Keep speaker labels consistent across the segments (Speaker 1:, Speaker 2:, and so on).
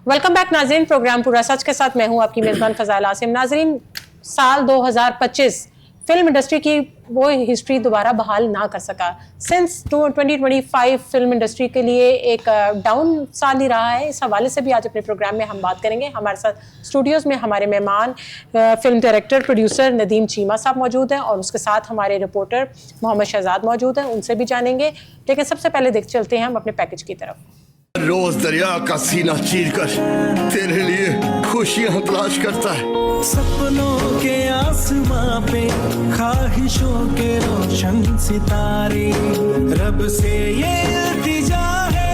Speaker 1: Welcome back नाजरीन, programme पूरा सच के साथ मैं हूं आपकी मेजबान फजाइल आसिम। नाजरीन, साल 2025 फिल्म इंडस्ट्री की वो हिस्ट्री दोबारा बहाल ना कर सका। सिंस 2025 फिल्म इंडस्ट्री के लिए एक डाउन साल ही रहा है। इस हवाले से भी आज अपने प्रोग्राम में हम बात करेंगे। हमारे साथ स्टूडियोज़ में हमारे मेहमान film director producer Nadeem Cheema साहब मौजूद हैं और उसके साथ हमारे रिपोर्टर मोहम्मद शहजाद मौजूद हैं, उनसे भी जानेंगे। लेकिन सबसे पहले देख चलते हैं हम अपने पैकेज की तरफ।
Speaker 2: रोज दरिया का सीना चीर कर तेरे लिए खुशियां तलाश करता है।
Speaker 3: सपनों के आसमां पे ख्वाहिशों के रोशन सितारे, रब से ये इल्तिजा है।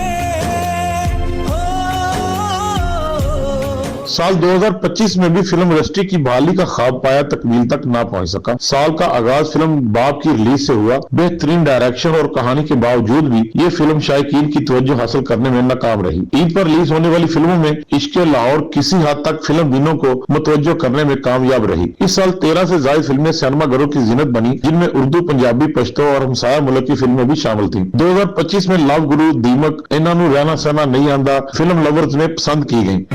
Speaker 4: साल 2025 में भी फिल्म इंडस्ट्री की बहाली का ख्वाब पाया तकमील तक ना पहुंच सका। साल का आगाज फिल्म बाप की रिलीज से हुआ। बेहतरीन डायरेक्शन और कहानी के बावजूद भी ये फिल्म शायकीन की तवज्जो हासिल करने में नाकाम रही। ईद पर रिलीज होने वाली फिल्मों में इश्क़े लाहौर किसी हद तक फिल्म बिनों को मुतवज्जो करने में कामयाब रही। इस साल 13 से ज्यादा फिल्में सिनेमा घरों की जीनत बनी, जिनमें उर्दू, पंजाबी, पश्तो और हमसाया मुल्क की फिल्में भी शामिल थी। 2025 में लव गुरु, दीमक, इन्हां नूं रहना सहना नहीं आंदा फिल्म लवर्स में पसंद की गई।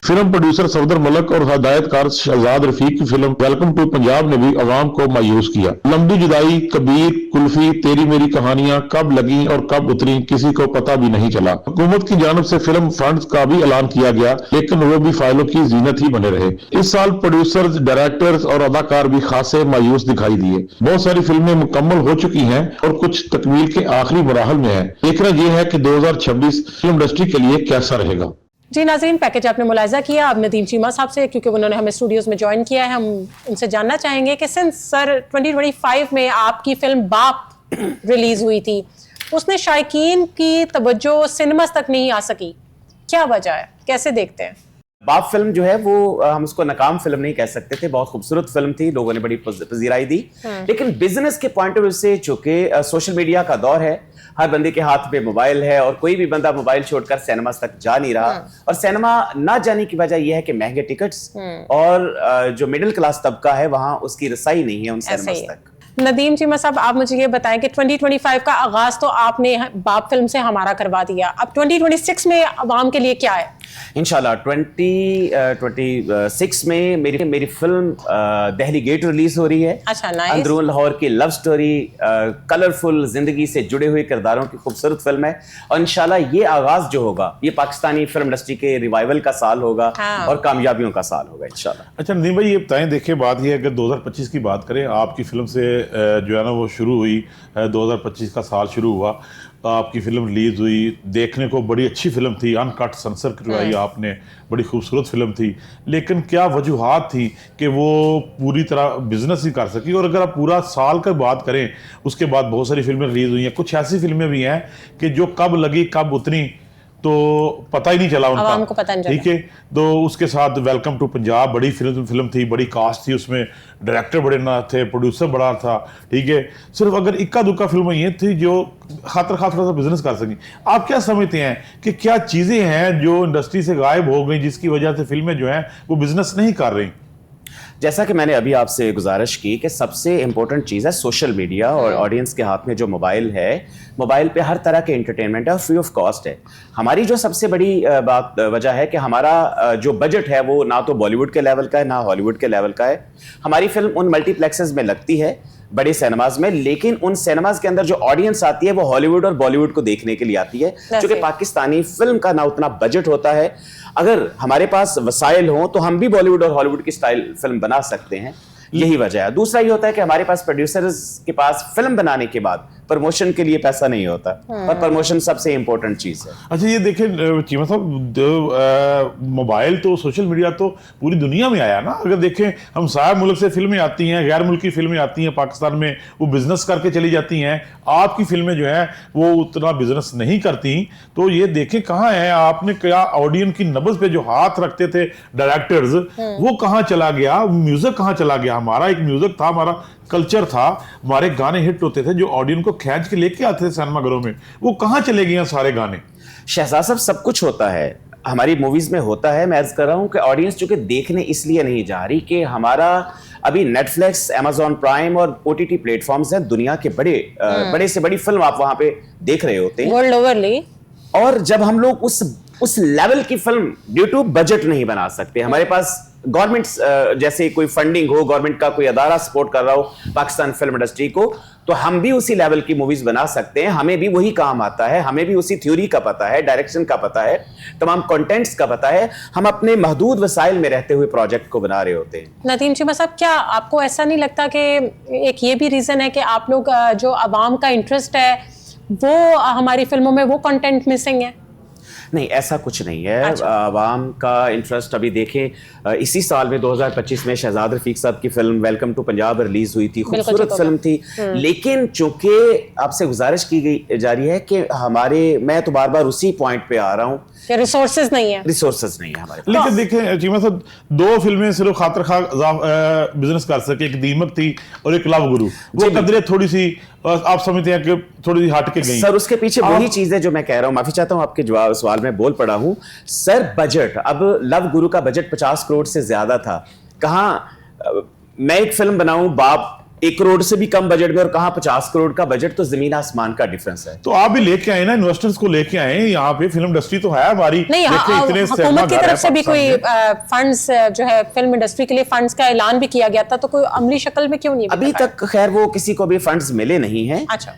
Speaker 4: फिल्म प्रोड्यूसर सफदर मलक और हदायतकार शहजाद रफीक की फिल्म वेलकम टू पंजाब ने भी अवाम को मायूस किया। लंबी जुदाई, कबीर, कुल्फी, तेरी मेरी कहानियां कब लगी और कब उतरी किसी को पता भी नहीं चला। हुकूमत की जानिब से फिल्म फंड्स का भी ऐलान किया गया, लेकिन वो भी फाइलों की जीनत ही बने रहे। इस साल प्रोड्यूसर्स, डायरेक्टर्स और अदाकार भी खासे मायूस दिखाई दिए। बहुत सारी फिल्में मुकम्मल हो चुकी हैं और कुछ तकमील के आखिरी मराहल में है। देखना यह है कि 2026 फिल्म इंडस्ट्री के लिए कैसा रहेगा।
Speaker 1: जी नाज़रीन, पैकेज आपने मुलाहिजा किया। अब नदीम चीमा साहब से, क्योंकि उन्होंने हमें स्टूडियोज़ में ज्वाइन किया है, हम उनसे जानना चाहेंगे कि सिंस सर 2025 में आपकी फिल्म बाप रिलीज़ हुई थी, उसने शायकीन की तवज्जो सिनेमास तक नहीं आ सकी। क्या वजह है, कैसे देखते हैं?
Speaker 5: बाप फिल्म जो है वो हम उसको नाकाम फिल्म नहीं कह सकते थे। बहुत खूबसूरत फिल्म थी, लोगों ने बड़ी पजीराई दी। लेकिन बिजनेस के पॉइंट ऑफ व्यू से, चूंकि सोशल मीडिया का दौर है, हर बंदे के हाथ में मोबाइल है और कोई भी बंदा मोबाइल छोड़कर सिनेमा तक जा नहीं रहा। और सिनेमा ना जाने की वजह यह है कि महंगे टिकट्स और जो मिडिल क्लास तबका है वहां उसकी रसाई नहीं है उन सिनेमास तक।
Speaker 1: नदीम चीमा साहब, आप मुझे ये बताएं कि 2025 का आगाज तो आपने बाप फिल्म से हमारा करवा दिया। अब 2026 में अवाम के लिए क्या है?
Speaker 5: इंशाल्लाह 2026 में मेरी फिल्म दहली गेट रिलीज हो रही है।
Speaker 1: अच्छा, नाइस।
Speaker 5: अंदरून लाहौर की लव स्टोरी, कलरफुल जिंदगी से जुड़े हुए किरदारों की खूबसूरत फिल्म है। और इंशाल्लाह ये आगाज जो होगा ये पाकिस्तानी फिल्म इंडस्ट्री के रिवाइवल का साल होगा और कामयाबियों का साल होगा इंशाल्लाह।
Speaker 4: अच्छा नदीम भाई, ये बताएं, देखिए बात ये है अगर 2025 की बात करें, आपकी फिल्म से जो है ना वो शुरू हुई, 2025 का साल शुरू हुआ, आपकी फिल्म रिलीज हुई, देखने को बड़ी अच्छी फिल्म थी, अनकट सनसर करवाई आपने, बड़ी खूबसूरत फिल्म थी। लेकिन क्या वजूहात थी कि वो पूरी तरह बिजनेस ही कर सकी? और अगर आप पूरा साल की बात करें, उसके बाद बहुत सारी फिल्में रिलीज हुई हैं, कुछ ऐसी फिल्में भी हैं कि जो कब लगी कब उतरी तो पता ही नहीं चला उनका,
Speaker 1: को पता नहीं चला।
Speaker 4: ठीक है। तो उसके साथ वेलकम टू पंजाब बड़ी फिल्म थी, बड़ी कास्ट थी, उसमें डायरेक्टर बड़े ना थे, प्रोड्यूसर बड़ा था, ठीक है। सिर्फ अगर इक्का दुक्का फिल्में ये थी जो खातर थोड़ा सा बिजनेस कर सकी। आप क्या समझते हैं कि क्या चीजें हैं जो इंडस्ट्री से गायब हो गई जिसकी वजह से फिल्में जो हैं वो बिजनेस नहीं कर रही?
Speaker 5: जैसा कि मैंने अभी आपसे गुजारिश की कि सबसे इंपॉर्टेंट चीज़ है सोशल मीडिया और ऑडियंस के हाथ में जो मोबाइल है, मोबाइल पे हर तरह के एंटरटेनमेंट है और फ्री ऑफ कॉस्ट है। हमारी जो सबसे बड़ी वजह है कि हमारा जो बजट है वो ना तो बॉलीवुड के लेवल का है ना हॉलीवुड के लेवल का है। हमारी फिल्म उन मल्टीप्लेक्सेस में लगती है, बड़े सिनेमाज में, लेकिन उन सिनेमाज के अंदर जो ऑडियंस आती है वो हॉलीवुड और बॉलीवुड को देखने के लिए आती है, क्योंकि पाकिस्तानी फिल्म का ना उतना बजट होता है। अगर हमारे पास वसाइल हो तो हम भी बॉलीवुड और हॉलीवुड की स्टाइल फिल्म बना सकते हैं, यही वजह है। दूसरा ये होता है कि हमारे पास प्रोड्यूसर्स के पास फिल्म बनाने के बाद प्रमोशन के लिए पैसा नहीं होता, और प्रमोशन सबसे इंपॉर्टेंट चीज है।
Speaker 4: अच्छा ये देखें चीमा साहब, मोबाइल तो, सोशल मीडिया तो पूरी दुनिया में आया ना। अगर देखें हम सारे मुल्क से फिल्में आती हैं, गैर मुल्की फिल्में आती हैं पाकिस्तान में, वो बिजनेस करके चली जाती हैं। आपकी फिल्में जो हैं वो उतना बिजनेस नहीं करती। तो ये देखें कहाँ है आपने, क्या ऑडियंस की नब्ज पे जो हाथ रखते थे डायरेक्टर्स, वो कहाँ चला गया? म्यूजिक कहाँ चला गया? हमारा एक म्यूजिक था, हमारा कल्चर था, हमारे गाने हिट होते थे जो ऑडियंस को खींच के लेके आते थे सिनेमा घरों में, वो कहाँ चले गए सारे गाने?
Speaker 5: शहजाद साहब, सब कुछ होता है। हमारी मूवीज में होता है, मैं अर्ज कर रहा हूं कि ऑडियंस चूंकि देखने इसलिए नहीं जा रही कि हमारा अभी नेटफ्लिक्स, Amazon प्राइम और OTT प्लेटफॉर्म्स हैं, दुनिया के बड़े से बड़ी फिल्म आप वहां पे देख रहे होते हैं
Speaker 1: वर्ल्ड ओवरली।
Speaker 5: और जब हम लोग उस लेवल की फिल्म ड्यू टू बजट नहीं बना सकते, हमारे पास गवर्नमेंट जैसे कोई फंडिंग हो, गवर्नमेंट का कोई अदारा सपोर्ट कर रहा हो पाकिस्तान फिल्म इंडस्ट्री को, तो हम भी उसी लेवल की मूवीज बना सकते हैं। हमें भी वही काम आता है, हमें भी उसी थ्योरी का पता है, डायरेक्शन का पता है, तमाम कंटेंट्स का पता है। हम अपने महदूद वसाइल में रहते हुए प्रोजेक्ट को बना रहे होते हैं।
Speaker 1: नदीम चीमा साहब, क्या आपको ऐसा नहीं लगता कि एक ये भी रीजन है कि आप लोग जो अवाम का इंटरेस्ट है वो हमारी फिल्मों में वो कंटेंट मिसिंग है?
Speaker 5: नहीं, ऐसा कुछ नहीं है।
Speaker 1: अच्छा।
Speaker 5: आवाम का इंटरेस्ट अभी देखें, इसी साल में 2025 में शहजाद रफीक साहब की film welcome to Punjab release हुई थी, खूबसूरत फिल्म थी। लेकिन चूंकि आपसे गुजारिश की गई जा रही है कि मैं तो बार बार उसी पॉइंट पे आ रहा हूँ,
Speaker 1: रिसोर्सेज नहीं है,
Speaker 5: रिसोर्सेज नहीं है हमारे पास।
Speaker 4: लेकिन देखें चीमा साहब, 2 फिल्में सिर्फ खातर खा बिजनेस कर सके, एक दीमक थी और एक लव गुरु। वो कदरें थोड़ी सी आप समझते हैं कि थोड़ी सी हट के गई।
Speaker 5: सर, उसके पीछे वही चीज है जो मैं कह रहा हूं। माफी चाहता हूं, आपके जवाब सवाल में बोल पड़ा हूं। सर, बजट, अब लव गुरु का बजट 50 करोड़ से ज्यादा था। कहां मैं एक फिल्म बनाऊं बाप 1 करोड़ से भी कम बजट में, और कहां 50 करोड़ का बजट, तो जमीन आसमान का डिफरेंस है।
Speaker 4: तो आप भी लेके आए ना, इन्वेस्टर्स को लेके आए यहाँ पे। फिल्म इंडस्ट्री तो है हमारी,
Speaker 1: नहीं, हुकूमत की तरफ से भी कोई फंड्स जो है फिल्म इंडस्ट्री के लिए फंड्स का ऐलान भी किया गया था, तो कोई अमली शक्ल में क्यों नहीं
Speaker 5: अभी तक खैर वो किसी को भी फंड्स मिले नहीं हैं।
Speaker 1: अच्छा।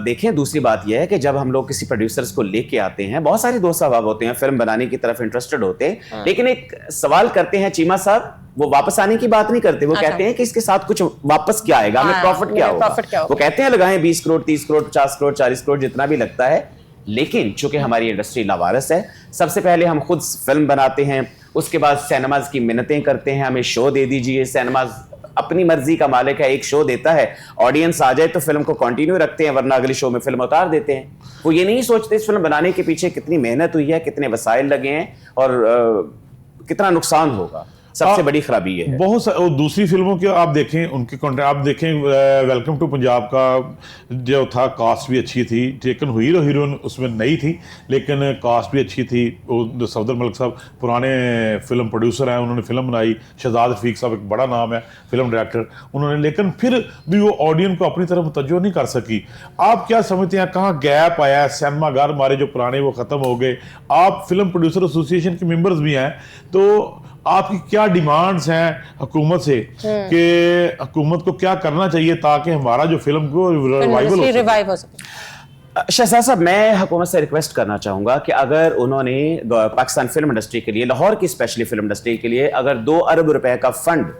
Speaker 5: देखें, दूसरी बात यह है कि जब हम लोग किसी प्रोड्यूसर्स को लेके आते हैं, बहुत सारे दोस्त अहबाब होते हैं, फिल्म बनाने की तरफ इंटरेस्टेड होते हैं, लेकिन एक सवाल करते हैं चीमा साहब, वो वापस आने की बात नहीं करते। वो कहते हैं कि इसके साथ कुछ वापस क्या आएगा, हमें प्रॉफिट क्या होगा। वो कहते हैं लगाएं 20 करोड़, 30 करोड़, 50 करोड़, 40 करोड़, जितना भी लगता है। लेकिन चूंकि हमारी इंडस्ट्री लावारिस है, सबसे पहले हम खुद फिल्म बनाते हैं, उसके बाद सिनेमाज की मिन्नतें करते हैं, हमें शो दे दीजिए। सिनेमाज अपनी मर्जी का मालिक है, एक शो देता है, ऑडियंस आ जाए तो फिल्म को कंटिन्यू रखते हैं, वरना अगले शो में फिल्म उतार देते हैं। वो ये नहीं सोचते इस फिल्म बनाने के पीछे कितनी मेहनत हुई है, कितने वसाइल लगे हैं और कितना नुकसान होगा। सबसे बड़ी खराबी ये है।
Speaker 4: बहुत दूसरी फिल्मों के आप देखें, उनके कंटेंट आप देखें, वेलकम टू पंजाब का जो था, कास्ट भी अच्छी थी, लेकिन हीरोइन उसमें नई थी, लेकिन कास्ट भी अच्छी थी। वो सफदर मलिक साहब पुराने फिल्म प्रोड्यूसर हैं, उन्होंने फिल्म बनाई। शहजाद रफीक साहब एक बड़ा नाम है फिल्म डायरेक्टर, उन्होंने, लेकिन फिर भी वो ऑडियंस को अपनी तरफ मुतवज्जो नहीं कर सकी। आप क्या समझते हैं कहाँ गैप आया? सिनेमा घर हमारे जो पुराने वो खत्म हो गए। आप फिल्म प्रोड्यूसर एसोसिएशन के मेंबर्स भी हैं, तो आपकी क्या डिमांड्स हैं हुकूमत से कि हुकूमत को क्या करना चाहिए ताकि हमारा जो फिल्म को रिवाइवल हो सके?
Speaker 5: शहजाद साहब, मैं हुकूमत से रिक्वेस्ट करना चाहूंगा कि अगर उन्होंने पाकिस्तान फिल्म इंडस्ट्री के लिए, लाहौर की स्पेशली फिल्म इंडस्ट्री के लिए, अगर 2 अरब रुपए का फंड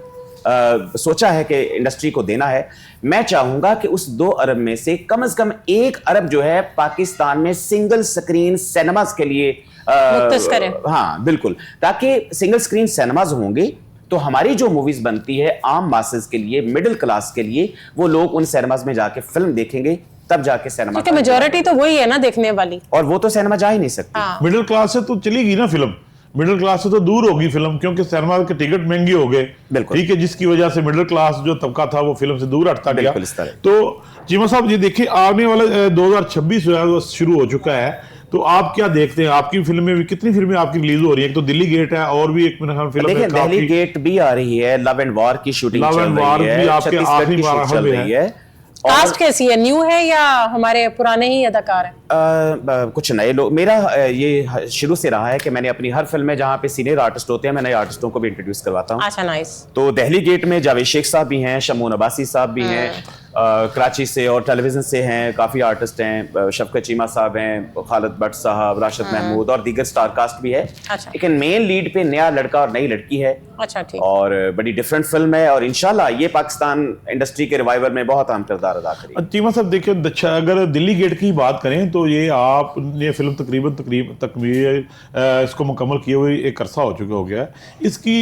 Speaker 5: सोचा है कि इंडस्ट्री को देना है, मैं चाहूंगा कि उस 2 अरब में से कम 1 अरब जो है पाकिस्तान में सिंगल स्क्रीन सिनेमास के लिए
Speaker 1: करें।
Speaker 5: हाँ बिल्कुल, ताकि सिंगल स्क्रीन सिनेमाज होंगे तो हमारी जो मूवीज बनती है आम मासेस के लिए, मिडिल क्लास के लिए, वो लोग उन सिनेमाज में जाके फिल्म देखेंगे, तब जाके सिनेमा,
Speaker 1: क्योंकि मेजॉरिटी तो वही है ना देखने वाली,
Speaker 5: और वो तो सिनेमा जा ही नहीं सकती।
Speaker 4: मिडिल क्लास से तो चलेगी ना फिल्म, मिडिल क्लास से तो दूर होगी फिल्म, क्योंकि सिनेमा के टिकट महंगे हो गए। ठीक है, जिसकी वजह से मिडिल क्लास जो तबका था वो फिल्म से दूर हटता गया। तो चीमा साहब, ये देखिए आने वाला 2026 शुरू हो चुका है, तो आप क्या देखते हैं? आपकी फिल्में भी, कितनी फिल्में आपकी रिलीज हो रही है? तो दिल्ली गेट है और भी एक मेरा ख्याल फिल्म है,
Speaker 5: दिल्ली गेट भी आ रही है, लव एंड वॉर की शूटिंग चल रही है, आपके आखिरी चल रही है।
Speaker 1: कास्ट कैसी है, न्यू है या हमारे पुराने ही अदाकार हैं?
Speaker 5: कुछ नए लोग। मेरा ये शुरू से रहा है कि मैंने अपनी हर फिल्म में जहाँ पे सीनियर आर्टिस्ट होते हैं, मैं नए आर्टिस्टों को भी इंट्रोड्यूस करवाता हूँ।
Speaker 1: अच्छा, नाइस।
Speaker 5: तो दिल्ली गेट में जावेद शेख साहब भी हैं, शमून अब्बासी साहब भी हैं, कराची से और टेलीविजन से हैं, काफी आर्टिस्ट हैं, शफकत चीमा साहब हैं, खालिद भट्ट साहब, राशिद महमूद और दीगर स्टार कास्ट भी है।
Speaker 1: अच्छा।
Speaker 5: लेकिन मेन लीड पे नया लड़का और नई लड़की है।
Speaker 1: अच्छा, ठीक।
Speaker 5: और बड़ी डिफरेंट फिल्म है, और इंशाल्लाह ये पाकिस्तान इंडस्ट्री के रिवाइवल में बहुत अहम किरदार अदा करेगी।
Speaker 4: चीमा साहब देखिए, अगर दिल्ली गेट की बात करें तो ये आपने फिल्म तकरीबन इसको मुकम्मल किए हुए एक अरसा हो गया है। इसकी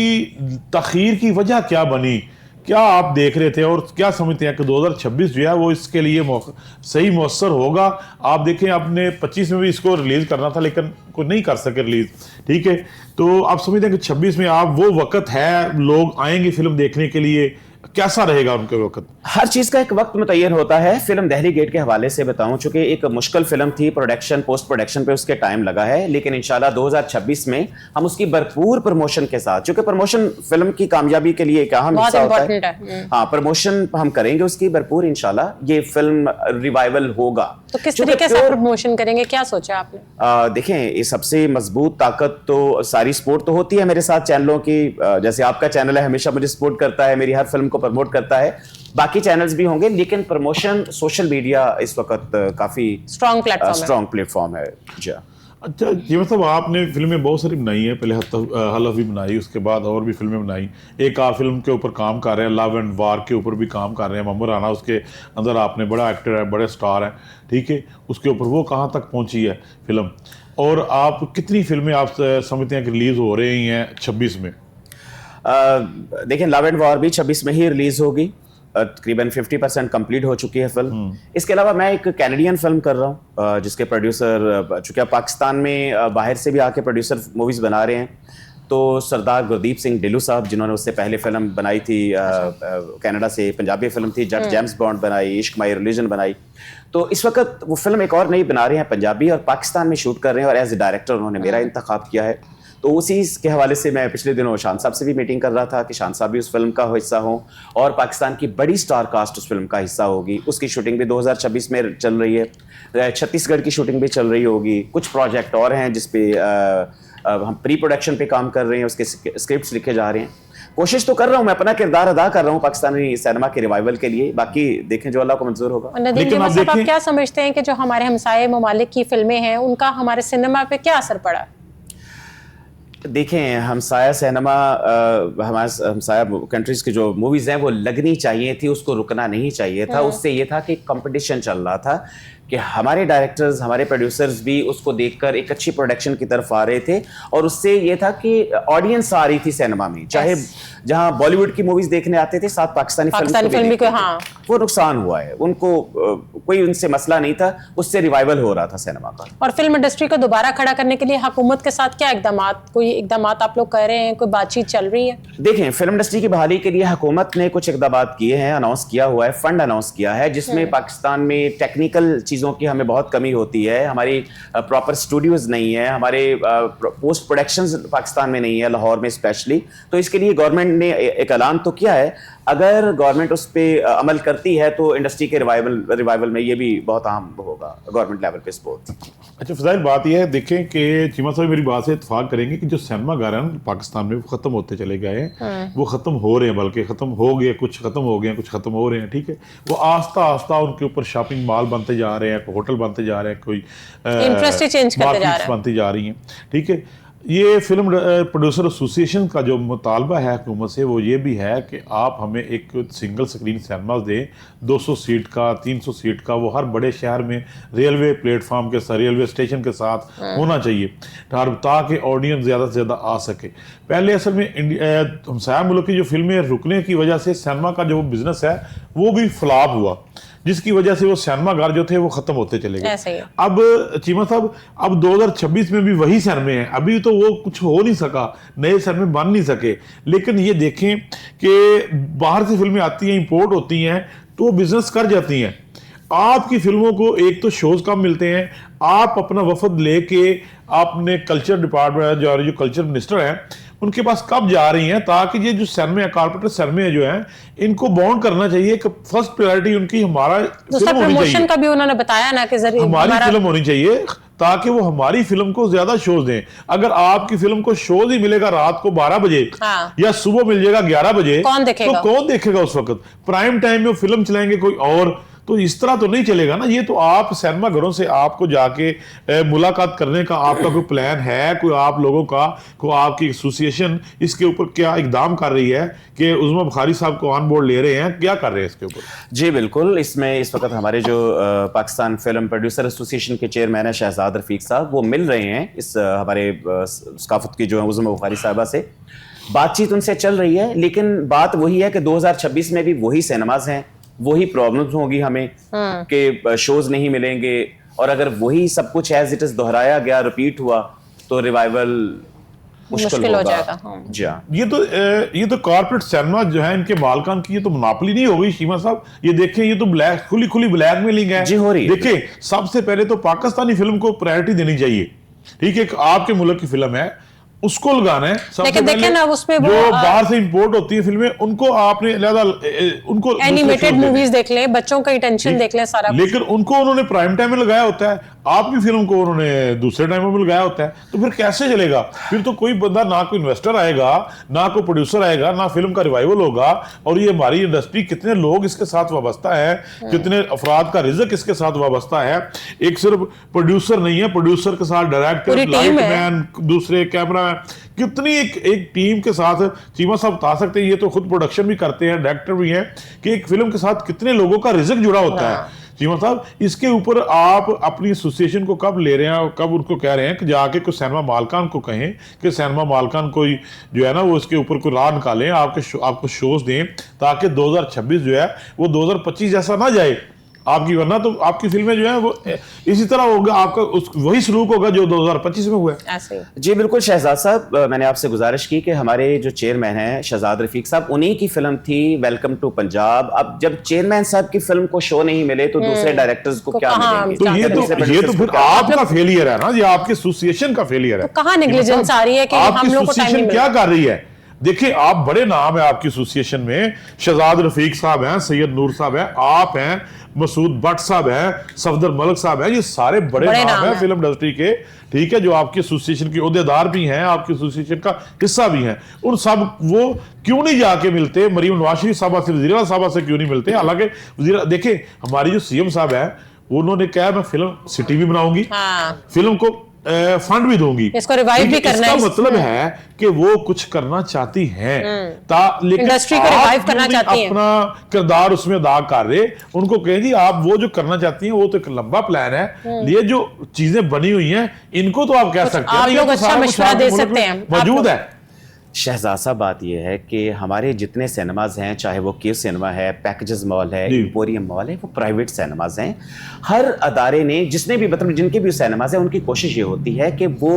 Speaker 4: तखीर की वजह क्या बनी? क्या आप देख रहे थे और क्या समझते हैं कि 2026 जो है वो इसके लिए सही मौसर होगा? आप देखें, आपने 25 में भी इसको रिलीज करना था, लेकिन कोई नहीं कर सके रिलीज। ठीक है, तो आप समझते हैं कि 26 में आप वो वक्त है, लोग आएंगे फिल्म देखने के लिए? कैसा रहेगा उनके वक्त?
Speaker 5: हर चीज का एक वक्त मुतय्यन होता है। फिल्म दहली गेट के हवाले से बताऊं, चूंकि एक मुश्किल फिल्म थी, प्रोडक्शन पोस्ट प्रोडक्शन पे उसके टाइम लगा है, लेकिन इंशाल्लाह 2026 में हम उसकी भरपूर प्रमोशन के साथ, चूंकि प्रमोशन फिल्म की कामयाबी के लिए एक अहम हिस्सा होता है, हाँ, प्रमोशन हम करेंगे उसकी भरपूर, इंशाल्लाह ये फिल्म रिवाइवल होगा।
Speaker 1: तो किस तरीके से प्रमोशन करेंगे, क्या सोचा आपने?
Speaker 5: देखें, ये सबसे मजबूत ताकत तो सारी सपोर्ट तो होती है मेरे साथ चैनलों की, जैसे आपका चैनल है हमेशा मुझे सपोर्ट करता है, मेरी हर फिल्म को प्रमोट करता है, बाकी चैनल्स भी होंगे, लेकिन प्रमोशन सोशल मीडिया इस वक्त काफी
Speaker 1: स्ट्रॉन्ग
Speaker 5: प्लेटफॉर्म है। जी
Speaker 4: अच्छा जी, मतलब आपने फिल्में बहुत सारी बनाई हैं, पहले हलफ भी बनाई, उसके बाद और भी फिल्में बनाई, एक आप फिल्म के ऊपर काम कर रहे हैं, लव एंड वार के ऊपर भी काम कर रहे हैं, मोहम्मद राना उसके अंदर आपने बड़ा एक्टर है, बड़े स्टार हैं, ठीक है, उसके ऊपर वो कहाँ तक पहुँची है फिल्म, और आप कितनी फिल्में आप समझते हैं कि रिलीज़ हो रही हैं 26 में?
Speaker 5: देखिए, लव एंड वॉर भी 26 में ही रिलीज होगी, तकरीबन 50% कंप्लीट हो चुकी है फिल्म। इसके अलावा मैं एक कैनेडियन फिल्म कर रहा हूँ, जिसके प्रोड्यूसर, चूंकि पाकिस्तान में बाहर से भी आके प्रोड्यूसर मूवीज बना रहे हैं, तो सरदार गुरदीप सिंह ढिल्लों साहब, जिन्होंने उससे पहले फिल्म बनाई थी कनाडा से, पंजाबी फिल्म थी, जट जेम्स बॉन्ड बनाई, इश्क माई रिलीजन बनाई, तो इस वक्त वो फिल्म एक और नई बना रहे हैं पंजाबी, और पाकिस्तान में शूट कर रहे हैं, और एज ए डायरेक्टर उन्होंने मेरा इंतखाब किया है। तो उसी के हवाले से मैं पिछले दिनों शान साहब से भी मीटिंग कर रहा था कि शान साहब भी उस फिल्म का हिस्सा हो, और पाकिस्तान की बड़ी स्टार कास्ट उस फिल्म का हिस्सा होगी। उसकी शूटिंग भी 2026 में चल रही है, छत्तीसगढ़ की शूटिंग भी चल रही होगी, कुछ प्रोजेक्ट और हैं जिसपे हम प्री प्रोडक्शन पे काम कर रहे हैं, उसके स्क्रिप्ट्स लिखे जा रहे हैं। कोशिश तो कर रहा हूँ, मैं अपना किरदार अदा कर रहा हूँ पाकिस्तानी सिनेमा के रिवाइवल के लिए, बाकी देखें जो अल्लाह को मंजूर होगा।
Speaker 1: नदीम आप क्या समझते हैं कि जो हमारे हमसाये ममालिक की फिल्में हैं उनका हमारे सिनेमा पे क्या असर पड़ा?
Speaker 5: देखें, हमसाया सिनेमा, हमारे हमसाया कंट्रीज की जो मूवीज़ हैं वो लगनी चाहिए थी, उसको रुकना नहीं चाहिए था। उससे ये था कि कंपटीशन चल रहा था कि हमारे डायरेक्टर्स, हमारे प्रोड्यूसर्स भी उसको देखकर एक अच्छी प्रोडक्शन की तरफ आ रहे थे, और उससे ये था कि ऑडियंस आ रही थी सिनेमा में, चाहे जहां बॉलीवुड की मूवीज देखने आते थे, साथ पाकिस्तानी फिल्म को, हाँ, वो नुकसान हुआ है उनको, कोई उनसे मसला नहीं था, उससे रिवाइवल हो रहा था सिनेमा का।
Speaker 1: और फिल्म इंडस्ट्री को दोबारा खड़ा करने के लिए हुकूमत के साथ क्या कोई इकदाम आप लोग कर रहे हैं, कोई बातचीत चल रही है?
Speaker 5: देखें, फिल्म इंडस्ट्री की बहाली के लिए हुकूमत ने कुछ इकदाम किए हैं, अनाउंस किया हुआ है, फंड अनाउंस किया है, जिसमें पाकिस्तान में टेक्निकल चीज़ों की हमें बहुत कमी होती है, हमारी प्रॉपर स्टूडियोज नहीं है, हमारे पोस्ट प्रोडक्शंस पाकिस्तान में नहीं है, लाहौर में स्पेशली। तो इसके लिए गवर्नमेंट ने एक ऐलान तो किया है, अगर गवर्नमेंट उस पर अमल करती है तो इंडस्ट्री के रिवाइवल में ये भी बहुत अहम होगा, गवर्नमेंट लेवल पे सपोर्ट।
Speaker 4: अच्छा फजाइल, बात यह है, देखें कि चीमा साहब मेरी बात से इत्तेफाक करेंगे कि जो सिनेमा घर है पाकिस्तान में वो खत्म होते चले गए हैं, वो खत्म हो रहे हैं, बल्कि खत्म हो गए, कुछ खत्म हो गए, कुछ खत्म हो रहे हैं, ठीक है, वो आस्ता आस्ता उनके ऊपर शॉपिंग मॉल बनते जा रहे हैं, होटल बनते जा रहे हैं, कोई
Speaker 1: इंडस्ट्री चेंज करते जा रहे हैं,
Speaker 4: बनती जा रही हैं, ठीक है। ये फिल्म प्रोड्यूसर एसोसिएशन का जो मुतालबा है हुकूमत से, वो ये भी है कि आप हमें एक सिंगल स्क्रीन सिनेमा दें, 200 सीट का, 300 सीट का, वो हर बड़े शहर में रेलवे प्लेटफार्म के साथ, रेलवे स्टेशन के साथ होना चाहिए, ताकि ऑडियंस ज़्यादा से ज़्यादा आ सके। पहले असल में हमसाया मुल्क की जो फिल्में रुकने की वजह से सिनेमा का जो बिजनेस है वो भी फ्लॉप हुआ, जिसकी वजह से वो सिनेमा घर जो थे वो खत्म होते चले गए। अब चीमा साहब, अब 2026 में भी वही सिनेमे हैं, अभी तो वो कुछ हो नहीं सका, नए सिनेमे बन नहीं सके, लेकिन ये देखें कि बाहर से फिल्में आती हैं, इंपोर्ट होती हैं, तो वो बिजनेस कर जाती हैं। आपकी फिल्मों को एक तो शोज कम मिलते हैं, आप अपना वफद लेके आपने कल्चर डिपार्टमेंट जो कल्चर मिनिस्टर हैं उनके पास कब जा रही हैं, ताकि ये जो सिनेमे कॉर्पोरेट सिनेमे जो हैं इनको बाउंड करना चाहिए कि फर्स्ट प्रायोरिटी उनकी हमारा फिल्म होनी चाहिए,
Speaker 1: का भी उन्होंने बताया ना कि
Speaker 4: हमारी फिल्म होनी चाहिए, ताकि वो हमारी फिल्म को ज्यादा शोज दें। अगर आपकी फिल्म को शोज ही मिलेगा रात को 12 बजे या सुबह मिल जाएगा 11 बजे, तो कौन देखेगा उस वक्त? प्राइम टाइम में वो फिल्म चलाएंगे कोई और, तो इस तरह तो नहीं चलेगा ना। ये तो आप सिनेमा घरों से आपको जाके मुलाकात करने का आपका कोई प्लान है, कोई आप लोगों का, कोई आपकी एसोसिएशन इसके ऊपर क्या इकदाम कर रही है कि उस्मा बुखारी साहब को ऑन बोर्ड ले रहे हैं, क्या कर रहे हैं इसके ऊपर?
Speaker 5: जी बिल्कुल, इसमें इस वक्त हमारे जो पाकिस्तान फिल्म प्रोड्यूसर एसोसिएशन के चेयरमैन है शहजाद रफीक साहब, वो मिल रहे हैं इस हमारे सकाफत की जो है उस्मा बुखारी साहबा से, बातचीत उनसे चल रही है। लेकिन बात वही है कि 2026 में भी वही सिनेमाज हैं, वही प्रॉब्लम्स होगी हमें कि शोज नहीं मिलेंगे, और अगर वही सब कुछ एज इट इज दोहराया गया, रिपीट हुआ, तो रिवाइवल
Speaker 1: मुश्किल हो
Speaker 5: होगा।
Speaker 1: जाएगा। हाँ।
Speaker 5: जी हाँ।
Speaker 4: ये तो कॉर्पोरेट सिनेमा जो है इनके मालकान की, ये तो मोनोपोली नहीं हो गई शीमा साहब। ये देखें, ये तो ब्लैक खुली ब्लैकमेलिंग है
Speaker 5: जी, हो रही है।
Speaker 4: देखिए, सबसे पहले तो पाकिस्तानी फिल्म को प्रायोरिटी देनी चाहिए, ठीक है। आपके मुल्क की फिल्म है, उसको लगाना है सबसे
Speaker 1: लेकिन
Speaker 4: पहले।
Speaker 1: देखें ना, उसमें वो,
Speaker 4: जो बाहर से इंपोर्ट होती है फिल्में, उनको आपने अलग उनको
Speaker 1: एनिमेटेड मूवीज देख लें, बच्चों का अटेंशन देख लें, सारा कुछ।
Speaker 4: लेकिन उनको उन्होंने प्राइम टाइम में लगाया होता है, आपकी फिल्म को उन्होंने दूसरे टाइम में लगाया होता है, तो फिर कैसे चलेगा? फिर तो कोई बंदा, ना कोई इन्वेस्टर आएगा, ना कोई प्रोड्यूसर आएगा, ना फिल्म का रिवाइवल होगा। और ये हमारी इंडस्ट्री, कितने लोग इसके साथ वाबस्ता है, कितने अफराद का रिज़्क इसके साथ वाबस्ता है। एक सिर्फ प्रोड्यूसर नहीं है, प्रोड्यूसर के साथ डायरेक्टर, लाइटमैन, दूसरे कैमरा, कितनी एक टीम के साथ चीमा साहब बता सकते हैं। ये तो खुद प्रोडक्शन भी करते हैं, डायरेक्टर भी हैं, कि एक फिल्म के साथ कितने लोगों का रिज़्क जुड़ा होता है। चीमा साहब, इसके ऊपर आप अपनी एसोसिएशन को कब ले रहे हैं और कब उनको कह रहे हैं कि जाके कोई सिनेमा मालकान को कहें कि सिनेमा मालकान कोई जो है ना, वो इसके ऊपर कोई राह निकालें, आपको शोज दें, ताकि 2026 जो है वो 2025 जैसा ना जाए आपकी, वरना तो आपकी फिल्में जो है वो इसी तरह होगा, आपका वही सलूक होगा जो 2025 में हुआ है।
Speaker 1: ऐसे
Speaker 5: जी बिल्कुल शहजाद साहब, मैंने आपसे गुजारिश की कि हमारे जो चेयरमैन हैं शहजाद रफीक साहब, उन्हीं की फिल्म थी वेलकम टू पंजाब। अब जब चेयरमैन साहब की फिल्म को शो नहीं मिले तो दूसरे डायरेक्टर्स को क्या मिलेंगे?
Speaker 4: तो ये तो फिर आपका फेलियर है ना, ये आपके एसोसिएशन का फेलियर है।
Speaker 1: तो कहाँ नेग्लिजेंस आ रही है कि हम लोग को टाइम नहीं मिल
Speaker 4: क्या
Speaker 1: रहा?
Speaker 4: कर रही है? देखिए, आप बड़े नाम है आपकी एसोसिएशन में, शहजाद रफीक साहब हैं, सैयद नूर साहब हैं, आप हैं, मसूद भट्ट साहब हैं, सफदर मलिक साहब हैं, ये सारे बड़े नाम हैं फिल्म इंडस्ट्री के, ठीक है, जो आपकी एसोसिएशन के ओहदेदार भी हैं, आपकी एसोसिएशन का हिस्सा भी हैं। उन सब वो क्यों नहीं जाके मिलते? मरीम नवाज शरीफ साहबा से, वज़ीर आला साहबा से क्यों नहीं मिलते? हालांकि वज़ीर, देखिए हमारी जो सीएम साहब है, उन्होंने कहा मैं फिल्म सिटी भी बनाऊंगी, फिल्म को फंड भी दूंगी,
Speaker 1: इसको रिवाइव भी करना है।
Speaker 4: इसका मतलब है कि वो कुछ करना चाहती हैं, लेकिन
Speaker 1: इंडस्ट्री को रिवाइव करना चाहती हैं,
Speaker 4: अपना किरदार उसमें अदा कर रहे। उनको कहें जी, आप वो जो करना चाहती हैं वो तो एक लंबा प्लान है, ये जो चीजें बनी हुई हैं इनको तो आप कह सकते हैं,
Speaker 1: आप लोग अच्छा मशवरा दे सकते हैं,
Speaker 4: मौजूद है।
Speaker 5: शहजाद साहब, बात यह है कि हमारे जितने सिनेमाज हैं, चाहे वो के सिनेमा है, पैकेजेस मॉल है, एम्पोरियम मॉल है, वो प्राइवेट सिनेमाज हैं। हर अदारे ने, जिसने भी, मतलब जिनके भी सिनेमाज हैं, उनकी कोशिश ये होती है कि वो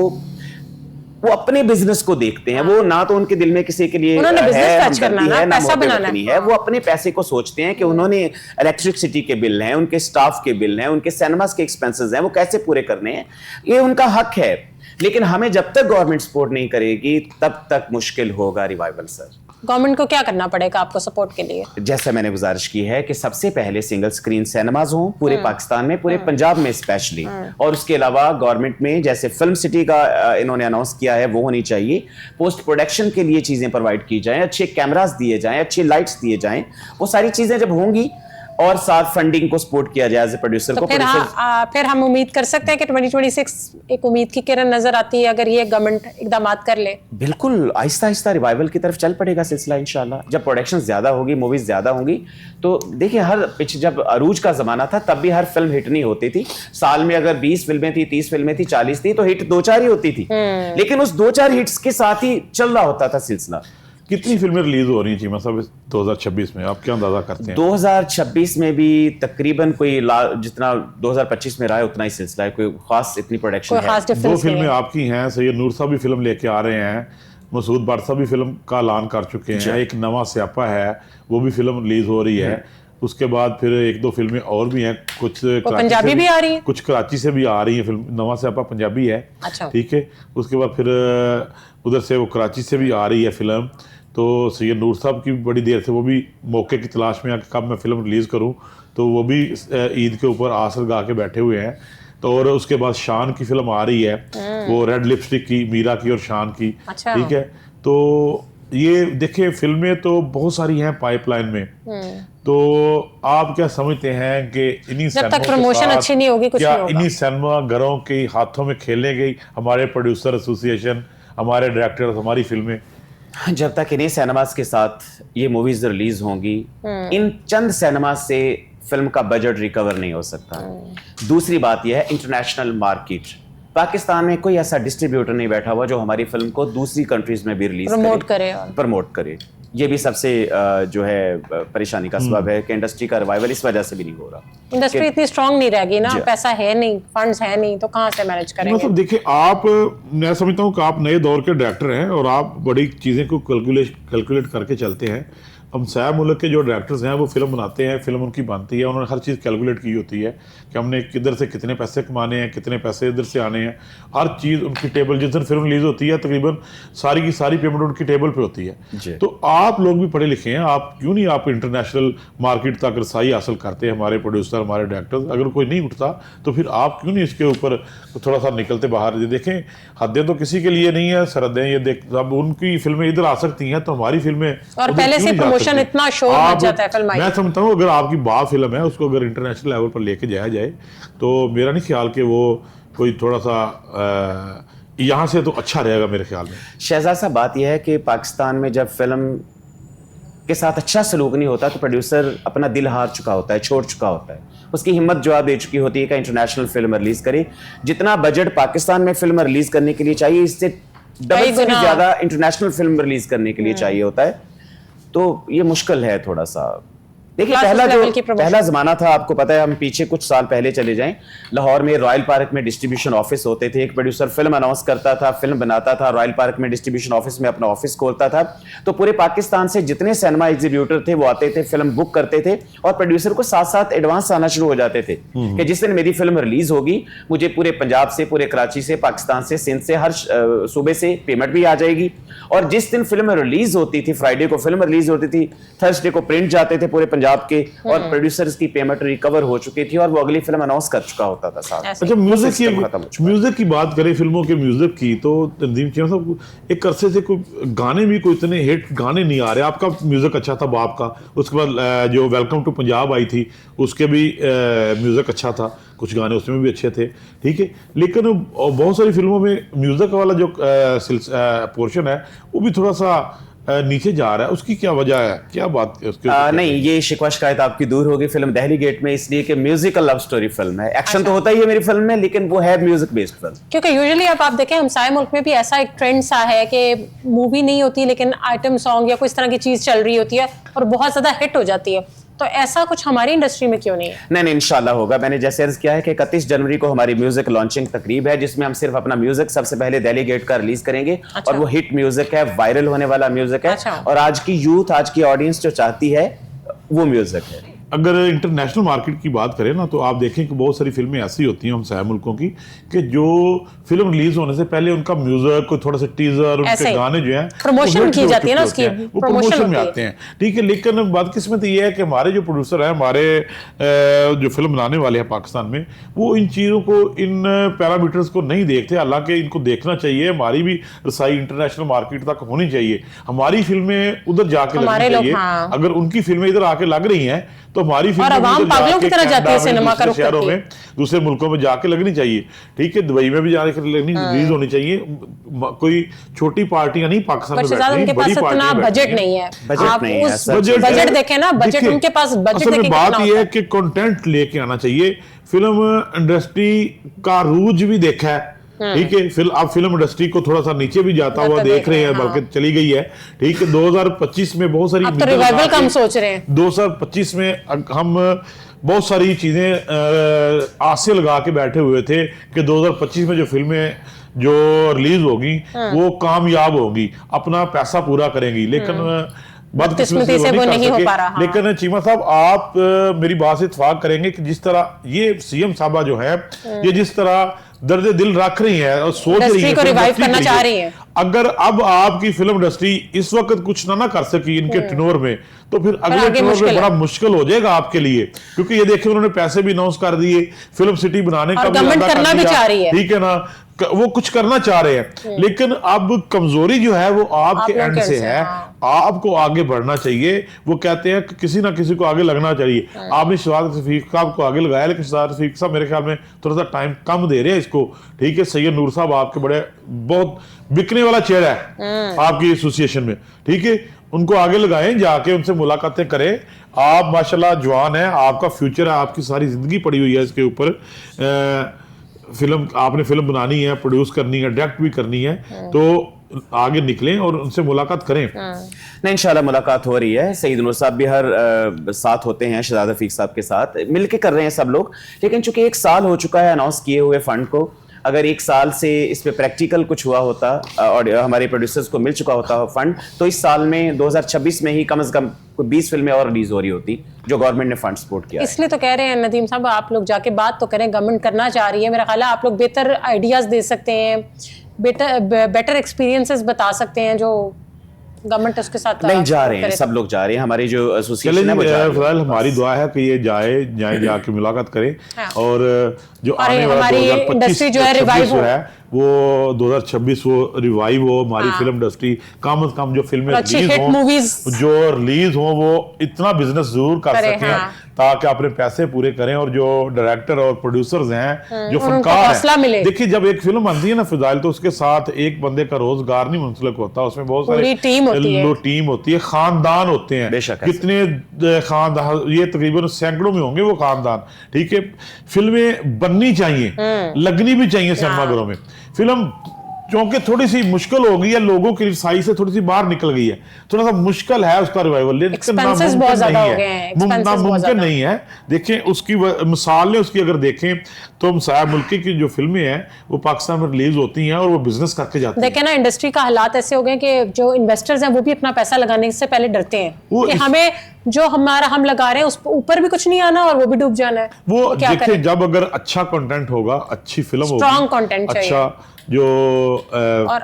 Speaker 5: अपने बिजनेस को देखते हैं। वो ना तो उनके दिल में किसी के लिए है पैसा बनाना है, वो अपने पैसे को सोचते हैं कि उन्होंने इलेक्ट्रिसिटी के बिल हैं, उनके स्टाफ के बिल हैं, उनके सिनेमास के एक्सपेंसेस हैं, वो कैसे पूरे करने हैं, ये उनका हक है। लेकिन हमें जब तक गवर्नमेंट सपोर्ट नहीं करेगी तब तक मुश्किल होगा रिवाइवल। सर,
Speaker 1: गवर्नमेंट को क्या करना पड़ेगा आपको सपोर्ट के लिए?
Speaker 5: जैसे मैंने गुजारिश की है कि सबसे पहले सिंगल स्क्रीन सिनेमाज हों पूरे पाकिस्तान में, पूरे पंजाब में स्पेशली, और उसके अलावा गवर्नमेंट में जैसे फिल्म सिटी का इन्होंने अनाउंस किया है वो होनी चाहिए। पोस्ट प्रोडक्शन के लिए चीजें प्रोवाइड की जाएं, अच्छे कैमरास दिए जाएं, अच्छी लाइट्स दिए जाएं। वो सारी चीजें जब होंगी और साथ फंडिंग को सपोर्ट किया जाए एज ए प्रोड्यूसर को,
Speaker 1: फिर हम उम्मीद कर सकते हैं कि 2026 एक उम्मीद की किरण नजर आती है अगर ये गवर्नमेंट इकदामात कर ले।
Speaker 5: बिल्कुल आहिस्ता आहिस्ता रिवाइवल की तरफ चल पड़ेगा सिलसिला इंशाल्लाह। जब प्रोडक्शन ज्यादा होगी, मूवीज ज्यादा होंगी, तो देखिए हर जब अरूज का जमाना था तब भी हर फिल्म हिट नहीं होती थी। साल में अगर 20 फिल्में थी, 30 फिल्में थी, 40 थी, तो हिट 2-4 ही होती थी। लेकिन उस 2-4 हिट्स के साथ ही चल रहा होता था सिलसिला।
Speaker 4: कितनी फिल्में रिलीज हो रही हैं चीमा साहब 2026 में, आप क्या अंदाजा करते हैं?
Speaker 5: 2026 में भी तकरीबन कोई जितना 2025 में रहा है उतना ही सिलसिला है, कोई खास इतनी प्रोडक्शन है।
Speaker 4: 2 फिल्में आपकी हैं, सैयद नूर साहब भी फिल्म लेके आ रहे हैं, मसूद भट्ट साहब भी फिल्म का ऐलान कर चुके हैं, एक नवा स्यापा है वो भी फिल्म रिलीज हो रही है। उसके बाद फिर 1-2 फिल्में और भी हैं, कुछ
Speaker 1: पंजाबी भी आ रही है,
Speaker 4: कुछ कराची से भी आ रही है फिल्म। नवा स्यापा पंजाबी है, ठीक है। उसके बाद फिर उधर से वो कराची से भी आ रही है फिल्म। तो सैयद नूर साहब की बड़ी देर से वो भी मौके की तलाश में कब मैं फिल्म रिलीज़ करूं, तो वो भी ईद के ऊपर आसर गा के बैठे हुए हैं। तो और उसके बाद शान की फिल्म आ रही है, वो रेड लिपस्टिक की, मीरा की और शान की, ठीक है। तो ये देखिए फिल्में तो बहुत सारी हैं पाइपलाइन में। तो आप क्या समझते हैं कि इन्हीं सिनेमा घरों के हाथों में खेले गई हमारे प्रोड्यूसर एसोसिएशन, हमारे डायरेक्टर, हमारी फिल्में,
Speaker 5: जब तक इन्हीं सिनेमास के साथ ये मूवीज रिलीज होंगी, इन चंद सिनेमा से फिल्म का बजट रिकवर नहीं हो सकता। दूसरी बात यह है इंटरनेशनल मार्केट, पाकिस्तान में कोई ऐसा डिस्ट्रीब्यूटर नहीं बैठा हुआ जो हमारी फिल्म को दूसरी कंट्रीज में भी रिलीज प्रमोट करे। ये भी सबसे जो है परेशानी का सबब है कि इंडस्ट्री का रिवाइवल इस वजह से भी नहीं हो रहा।
Speaker 1: इंडस्ट्री इतनी स्ट्रांग नहीं रहेगी ना,
Speaker 5: जी।
Speaker 1: पैसा है नहीं, फंड्स है नहीं, तो कहाँ से मैनेज करेंगे?
Speaker 6: मतलब देखिए, आप, मैं समझता हूँ कि आप नए दौर के डायरेक्टर हैं और आप बड़ी चीज़ें को कैलकुलेट करके चलते हैं। हम साया मुल्क के जो डायरेक्टर्स हैं वो फिल्म बनाते हैं, फिल्म उनकी बनती है, उन्होंने हर चीज़ कैलकुलेट की होती है कि हमने किधर से कितने पैसे कमाने हैं, कितने पैसे इधर से आने हैं, हर चीज़ उनकी टेबल, जिस दिन फिल्म रिलीज होती है तकरीबन सारी की सारी पेमेंट उनकी टेबल पे होती है। तो आप लोग भी पढ़े लिखे हैं, आप क्यों नहीं आप इंटरनेशनल मार्केट तक रसाई हासिल करते हैं? हमारे प्रोड्यूसर, हमारे डायरेक्टर्स, अगर कोई नहीं उठता तो फिर आप क्यों नहीं इसके ऊपर थोड़ा सा निकलते बाहर? ये देखें, हदें तो किसी के लिए नहीं है, सरहदें ये देख, अब उनकी फिल्में इधर आ सकती हैं तो हमारी फिल्में
Speaker 1: और पहले से प्रमोशन इतना शोर मच जाता है फिल्म आई।
Speaker 6: मैं समझता हूँ अगर आपकी बात फिल्म है, उसको अगर इंटरनेशनल लेवल पर लेके जाया जाए तो मेरा नहीं ख्याल कि वो कोई थोड़ा सा यहाँ से तो अच्छा रहेगा मेरे ख्याल में।
Speaker 5: शहजाद साहब, बात यह है कि पाकिस्तान में जब फिल्म के साथ अच्छा सलूक नहीं होता तो प्रोड्यूसर अपना दिल हार चुका होता है, छोड़ चुका होता है, उसकी हिम्मत जवाब दे चुकी होती है कि इंटरनेशनल फिल्म रिलीज करे। जितना बजट पाकिस्तान में फिल्म रिलीज करने के लिए चाहिए, इससे डबल से भी ज्यादा इंटरनेशनल फिल्म रिलीज करने के लिए चाहिए होता है। तो ये मुश्किल है थोड़ा सा। देखिए, पहला जमाना था, आपको पता है, हम पीछे कुछ साल पहले चले जाएं, लाहौर में रॉयल पार्क में डिस्ट्रीब्यूशन ऑफिस होते थे, एक प्रोड्यूसर फिल्म अनाउंस करता था, फिल्म बनाता था, रॉयल पार्क में डिस्ट्रीब्यूशन ऑफिस में अपना ऑफिस खोलता था, तो पूरे पाकिस्तान से जितने सिनेमा एग्जीब्यूटर थे वो आते थे, फिल्म बुक करते थे और प्रोड्यूसर को साथ साथ एडवांस आना शुरू हो जाते थे कि जिस दिन मेरी फिल्म रिलीज होगी मुझे पूरे पंजाब से, पूरे कराची से, पाकिस्तान से, सिंध से, हर सूबे से पेमेंट भी आ जाएगी। और जिस दिन फिल्म रिलीज होती थी, फ्राइडे को फिल्म रिलीज होती थी, थर्सडे को प्रिंट जाते थे पूरे पंजाब के और प्रोड्यूसर्स की पेमेंट रिकवर हो चुकी थी और वो अगली फिल्म अनाउंस कर चुका होता था साथ।
Speaker 6: अच्छा, म्यूजिक की बात करें, फिल्मों के म्यूजिक की, तो तंजीम चीमा साहब, एक अरसे से कोई गाने भी कोई इतने हिट गाने नहीं आ रहे। आपका म्यूजिक अच्छा था बाप का, उसके बाद जो वेलकम टू पंजाब आई थी उसके भी म्यूजिक अच्छा था, कुछ गाने उसमें भी अच्छे थे, ठीक है, लेकिन बहुत सारी फिल्मों में म्यूजिक वाला जो पोर्शन है वो भी थोड़ा सा नीचे जा रहा है। उसकी क्या वजह है, क्या बात है उसके?
Speaker 5: नहीं, ये शिकवा शिकायत आपकी दूर होगी फिल्म दहली गेट में, इसलिए कि म्यूजिकल लव स्टोरी फिल्म है। एक्शन तो होता ही है मेरी फिल्म में, लेकिन वो है म्यूजिक बेस्ड फिल्म।
Speaker 1: क्योंकि यूजुअली अब आप देखें, हमसाए मुल्क में भी ऐसा एक ट्रेंड सा है कि मूवी नहीं होती लेकिन आइटम सॉन्ग या कोई इस तरह की चीज चल रही होती है और बहुत ज्यादा हिट हो जाती है। तो ऐसा कुछ हमारी इंडस्ट्री में क्यों नहीं है?
Speaker 5: नहीं, इंशाल्लाह होगा। मैंने जैसे अर्ज किया है कि 31 जनवरी को हमारी म्यूजिक लॉन्चिंग तकरीब है, जिसमें हम सिर्फ अपना म्यूजिक सबसे पहले दहली गेट का रिलीज करेंगे। और वो हिट म्यूजिक है, वायरल होने वाला म्यूजिक है। और आज की यूथ, आज की ऑडियंस जो चाहती है वो म्यूजिक है।
Speaker 6: अगर इंटरनेशनल मार्केट की बात करें ना, तो आप देखें कि बहुत सारी फिल्में ऐसी होती हैं हमसाया मुल्कों की कि जो फिल्म रिलीज होने से पहले उनका म्यूजिक, कोई थोड़ा सा टीजर, उनके गाने जो हैं
Speaker 1: प्रमोशन की जाती है ना, उसकी
Speaker 6: वो प्रमोशन में आते हैं, ठीक है। लेकिन बदकिस्मत ये है कि हमारे जो प्रोड्यूसर हैं, हमारे जो फिल्म बनाने वाले हैं पाकिस्तान में, वो इन चीज़ों को, इन पैरामीटर्स को नहीं देखते। हालांकि इनको देखना चाहिए, हमारी भी रसाई इंटरनेशनल मार्केट तक होनी चाहिए, हमारी फिल्में उधर जाके लगनी चाहिए। अगर उनकी फिल्में इधर आके लग रही हैं तो हमारी फिल्म
Speaker 1: पागलों की तरह जाती है सिनेमा का रुख करके,
Speaker 6: शहरों में, दूसरे मुल्कों में जाके लगनी चाहिए, ठीक है। दुबई में भी जाके लगनी, रिलीज होनी चाहिए। कोई छोटी पार्टियां नहीं पाकिस्तान में बैठती,
Speaker 1: उनके पास इतना बजट नहीं है। आप उस बजट देखें ना, बजट उनके पास, बजट देखें।
Speaker 6: बात यह है कि कंटेंट लेके आना चाहिए। फिल्म इंडस्ट्री का रूज भी देखा है, ठीक है। अब फिल्म इंडस्ट्री को थोड़ा सा नीचे भी जाता हुआ देख रहे हैं, बल्कि चली गई है, ठीक है। 2025 में बहुत सारी
Speaker 1: रिवाइवल का हम सोच रहे हैं।
Speaker 6: 2025 में हम बहुत सारी चीजें आसे लगा के बैठे हुए थे कि 2025 में जो फिल्में जो रिलीज होगी वो कामयाब होगी, अपना पैसा पूरा करेंगी, लेकिन बदकिस्मती से वो नहीं हो पा रहा। लेकिन चीमा साहब, आप मेरी बात से इत्तेफाक करेंगे कि जिस तरह ये सीएम साहबा जो है, ये जिस तरह दर्द दिल रख रही है और सोच रही है,
Speaker 1: रिवाइव करना चाह रही है,
Speaker 6: अगर अब आपकी फिल्म इंडस्ट्री इस वक्त कुछ ना कर सकी इनके टेन्योर में, तो फिर अगले टेन्योर में बड़ा मुश्किल हो जाएगा आपके लिए। क्योंकि ये देखिए, उन्होंने पैसे भी अनाउंस कर दिए, फिल्म सिटी बनाने का
Speaker 1: भी चाह रही है,
Speaker 6: ठीक है ना, वो कुछ करना चाह रहे हैं, लेकिन अब कमजोरी जो है वो आपके एंड से है। आपको आगे बढ़ना चाहिए। वो कहते हैं कि किसी ना किसी को आगे लगना चाहिए। आपने शहजाद रफीक साहब को आगे लगाया, लेकिन शहजाद रफीक साहब मेरे ख्याल में थोड़ा सा टाइम कम दे रहे हैं इसको, ठीक है। सैयद नूर साहब आपके बड़े बहुत बिकने वाला चेहरा है आपकी एसोसिएशन में, ठीक है। उनको आगे लगाएं, जाके उनसे मुलाकातें करें। आप माशाल्लाह जवान हैं, आपका फ्यूचर है, आपकी सारी जिंदगी पड़ी हुई है इसके ऊपर। फिल्म आपने फिल्म बनानी है, प्रोड्यूस करनी है, डायरेक्ट भी करनी है, तो आगे निकलें और उनसे मुलाकात करें।
Speaker 5: नहीं, इंशाल्लाह मुलाकात हो रही है। सईद नूर साहब भी हर साथ होते हैं शहजाद रफीक साहब के साथ, मिलके कर रहे हैं सब लोग। लेकिन चूंकि 1 साल हो चुका है अनाउंस किए हुए फंड को, अगर 1 साल से इस पे प्रैक्टिकल कुछ हुआ होता और हमारे प्रोड्यूसर्स को मिल चुका होता फंड, तो इस साल में 2026 में ही कम से कम 20 फिल्में और रिलीज हो रही होती जो गवर्नमेंट ने फंड सपोर्ट किया है।
Speaker 1: इसलिए तो कह रहे हैं नदीम साहब, आप लोग जाके बात तो करें, गवर्नमेंट करना चाह रही है। मेरा ख्याल है आप लोग बेहतर आइडियाज दे सकते हैं, बेटर एक्सपीरियंसेस बता सकते हैं जो गवर्नमेंट उसके साथ
Speaker 5: नहीं जा रहे हैं, सब लोग जा रहे हैं, हमारी जो एसोसिएशन है वो जा रही है।
Speaker 6: फिलहाल हमारी दुआ है कि ये जाके मुलाकात करें और जो आने वाला
Speaker 1: हमारी
Speaker 6: 2025
Speaker 1: इंडस्ट्री जो है रिवाइव
Speaker 6: है वो 2026 वो रिवाइव हो, हमारी फिल्म इंडस्ट्री कम से कम जो फिल्में
Speaker 1: अच्छी
Speaker 6: रिलीज
Speaker 1: हिट
Speaker 6: हो,
Speaker 1: मूवीज
Speaker 6: जो रिलीज हो वो इतना बिजनेस जरूर कर
Speaker 1: करें,
Speaker 6: सकें
Speaker 1: हाँ।
Speaker 6: ताकि अपने पैसे पूरे करें और जो डायरेक्टर और प्रोड्यूसर्स हैं जो
Speaker 1: उनको
Speaker 6: फनकार
Speaker 1: हौसला मिले।
Speaker 6: हैं, देखिए जब एक फिल्म बनती है ना फिजाइल, तो उसके साथ एक बंदे का रोजगार नहीं मुंसलिक होता, उसमें बहुत
Speaker 1: पूरी
Speaker 6: सारे
Speaker 1: टीम होती है।
Speaker 6: टीम होती है, खानदान होते हैं,
Speaker 5: बेशक ऐसा।
Speaker 6: कितने खानदान, ये तकरीबन सैकड़ों में होंगे वो खानदान। ठीक है, फिल्में बननी चाहिए, लगनी भी चाहिए सिनेमाघरों में। फिल्म क्योंकि थोड़ी सी मुश्किल हो गई है, लोगों की साइज से थोड़ी सी बाहर निकल गई है, थोड़ा सा मुश्किल है उसका रिवाइवल, लेकिन
Speaker 1: Expenses बहुत ज्यादा हो गए हैं, expenses बहुत
Speaker 6: नामुमकिन
Speaker 1: ज्यादा।
Speaker 6: नहीं है। देखें उसकी मिसाल उसकी अगर देखें तो हमसाया मुल्क की जो फिल्में हैं वो पाकिस्तान में रिलीज होती हैं और वो बिजनेस करके जाती हैं।
Speaker 1: देखें ना, इंडस्ट्री का हालात ऐसे हो गए कि जो इन्वेस्टर्स हैं वो भी अपना पैसा लगाने से पहले डरते हैं
Speaker 6: वो
Speaker 1: कि
Speaker 6: इस-
Speaker 1: हमें जो हम लगा रहे हैं उस ऊपर भी कुछ नहीं आना और वो भी डूब जाना है।
Speaker 6: वो
Speaker 1: तो क्या
Speaker 6: देखिए
Speaker 1: करें?
Speaker 6: जब अगर अच्छा कंटेंट होगा, अच्छी फिल्म होगी,
Speaker 1: Strong content चाहिए।
Speaker 6: अच्छा जो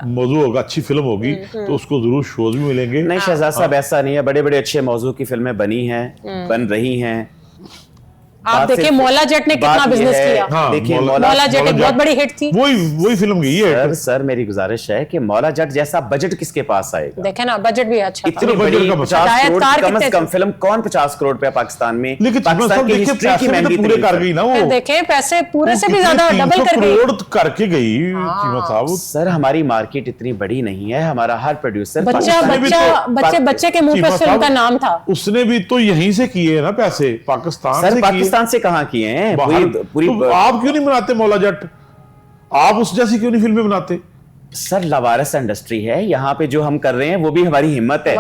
Speaker 6: मौजू होगा, अच्छी फिल्म होगी तो उसको जरूर शोज भी मिलेंगे।
Speaker 5: नहीं शहजाद साहब, ऐसा नहीं है, बड़े बड़े अच्छे मौजू की फिल्में बनी हैं, बन रही हैं।
Speaker 1: आप
Speaker 5: बात
Speaker 1: देखिए
Speaker 5: सिर्फ-
Speaker 1: मौला जट ने
Speaker 5: बात
Speaker 1: कितना
Speaker 5: ये
Speaker 1: बिजनेस
Speaker 5: है-
Speaker 1: किया।
Speaker 6: हाँ,
Speaker 5: देखिए
Speaker 6: मौला
Speaker 1: मौला जट एक
Speaker 6: जट-
Speaker 1: बहुत बड़ी हिट थी।
Speaker 6: वही फिल्म गई है।
Speaker 5: सर मेरी गुजारिश है कि मौला जट जैसा बजट किसके पास आएगा?
Speaker 1: देखे ना, बजट भी अच्छा था।
Speaker 5: इतनी
Speaker 6: बजट
Speaker 5: बड़ी
Speaker 6: का
Speaker 5: 50 करोड़
Speaker 1: हिदायतकार
Speaker 5: कम से
Speaker 1: कितने
Speaker 5: कम
Speaker 1: थे?
Speaker 5: फिल्म कौन 50 करोड़ पे पाकिस्तान में?
Speaker 6: लेकिन
Speaker 5: पाकिस्तान की
Speaker 6: देखिए
Speaker 5: हिस्ट्री
Speaker 6: पैसे
Speaker 5: की
Speaker 6: भी तो
Speaker 5: महंगी
Speaker 6: पूरे कर गई ना वो,
Speaker 1: देखें पैसे पूरे
Speaker 6: वो
Speaker 1: से भी
Speaker 6: कितने
Speaker 1: ज्यादा
Speaker 6: 300
Speaker 1: डबल कर गई।
Speaker 6: करोड़ करके गई कीमत साहब।
Speaker 5: सर हमारी मार्केट इतनी बड़ी नहीं है, हमारा हर प्रोड्यूसर
Speaker 1: बच्चा
Speaker 6: पाकिस्तान में भी तो-
Speaker 1: बच्चे के मुंह पे
Speaker 6: चीमा
Speaker 1: फिल्म
Speaker 6: साहब,
Speaker 1: का नाम था।
Speaker 6: उसने भी तो यहीं से किए ना पैसे, पाकिस्तान
Speaker 5: सर
Speaker 6: से
Speaker 5: पाकिस्तान से कहाँ किए हैं? पूरी
Speaker 6: तो आप क्यों नहीं बनाते मौला जट? आप उस जैसी क्यों नहीं फिल्में बनाते?
Speaker 5: सर लवारस इंडस्ट्री है, यहाँ पे जो हम कर रहे हैं वो भी हमारी हिम्मत है,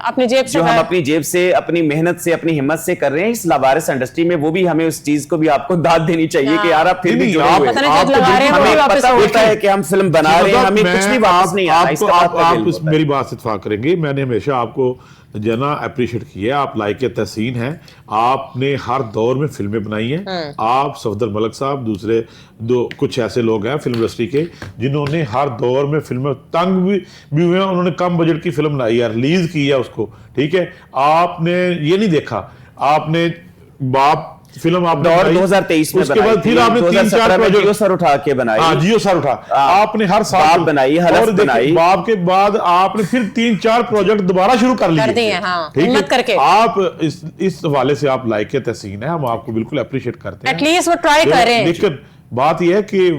Speaker 1: अपनी जेब से
Speaker 5: जो हम
Speaker 1: खाया।
Speaker 5: अपनी जेब से, अपनी मेहनत से, अपनी हिम्मत से कर रहे हैं। इस लवारस इंडस्ट्री में वो भी हमें उस चीज को भी आपको दाद देनी चाहिए कि यार आप फिर भी
Speaker 6: नहीं,
Speaker 5: जुड़े
Speaker 6: आप-
Speaker 5: हुए
Speaker 1: पता
Speaker 5: हैं।
Speaker 1: नहीं
Speaker 6: आप
Speaker 1: जब
Speaker 6: तो
Speaker 1: लगा रहे हैं वो भी
Speaker 5: हमें
Speaker 1: वापस
Speaker 5: पता होता है कि हम फिल्म बना रहे हैं, हमें कुछ भी वापस नहीं आना, इसका
Speaker 6: आप
Speaker 5: आपका दिल होता है।
Speaker 6: मेरी बात से इत्तेफाक करेंगे। मैंने हमेशा आपको जना अप्रिशिएट किया, आप लाइक तहसीन हैं, आपने हर दौर में फिल्में बनाई हैं। आप सफदर मलिक साहब, दूसरे कुछ ऐसे लोग हैं फिल्म इंडस्ट्री के जिन्होंने हर दौर में फिल्में तंग भी हुए हैं, उन्होंने कम बजट की फिल्म बनाई है, रिलीज की है उसको। ठीक है, आपने ये नहीं देखा, आपने बाप फिल्म आप
Speaker 5: दौर 2023 में
Speaker 6: उसके बाद फिर आपने 3-4
Speaker 5: प्रोजेक्ट सर उठा के बनाई।
Speaker 6: हाँ, जियो सर उठा, आपने हर साल
Speaker 5: बाप बनाई, हलफ
Speaker 6: और देखिए,
Speaker 5: बनाई।
Speaker 6: बाप के बाद आपने फिर 3-4 प्रोजेक्ट दोबारा शुरू कर लिए
Speaker 1: दिए, हाँ,
Speaker 6: ठीक है?
Speaker 1: हिम्मत करके।
Speaker 6: आप इस हवाले से आप लाइक तहसीन है, हम आपको बिल्कुल अप्रिशिएट करते हैं।
Speaker 1: एटलीस्ट वो ट्राई कर रहे हैं।
Speaker 6: लेकिन बात यह है कि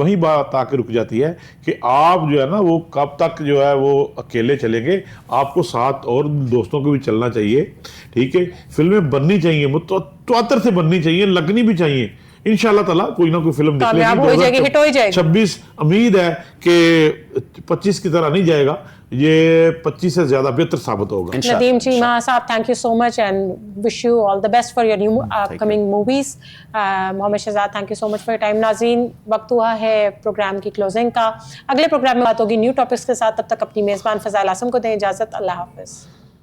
Speaker 6: वही बात आके रुक जाती है कि आप जो है ना वो कब तक जो है वो अकेले चलेंगे, आपको साथ और दोस्तों को भी चलना चाहिए। ठीक है, फिल्में बननी चाहिए, मुतवातर से बननी चाहिए, लगनी भी चाहिए। इंशाल्लाह ताला कोई ना कोई फिल्म
Speaker 1: कामयाब हो जाएगी, हिट हो जाएगी।
Speaker 6: 26 उम्मीद है कि 25 की तरह नहीं जाएगा, ये 25 से ज्यादा बेहतर साबित होगा।
Speaker 1: नदीम चीमा साहब, thank you so much and wish you all the best for your new upcoming movies. Mohammad Shahzad, thank you so much for your time. नाज़रीन, वक्त हुआ है प्रोग्राम की क्लोजिंग का। अगले प्रोग्राम में बात होगी न्यू टॉपिक्स के साथ, तब तक अपनी मेजबान फजाइल आसम को दें इजाजत। अल्लाह हाफिज।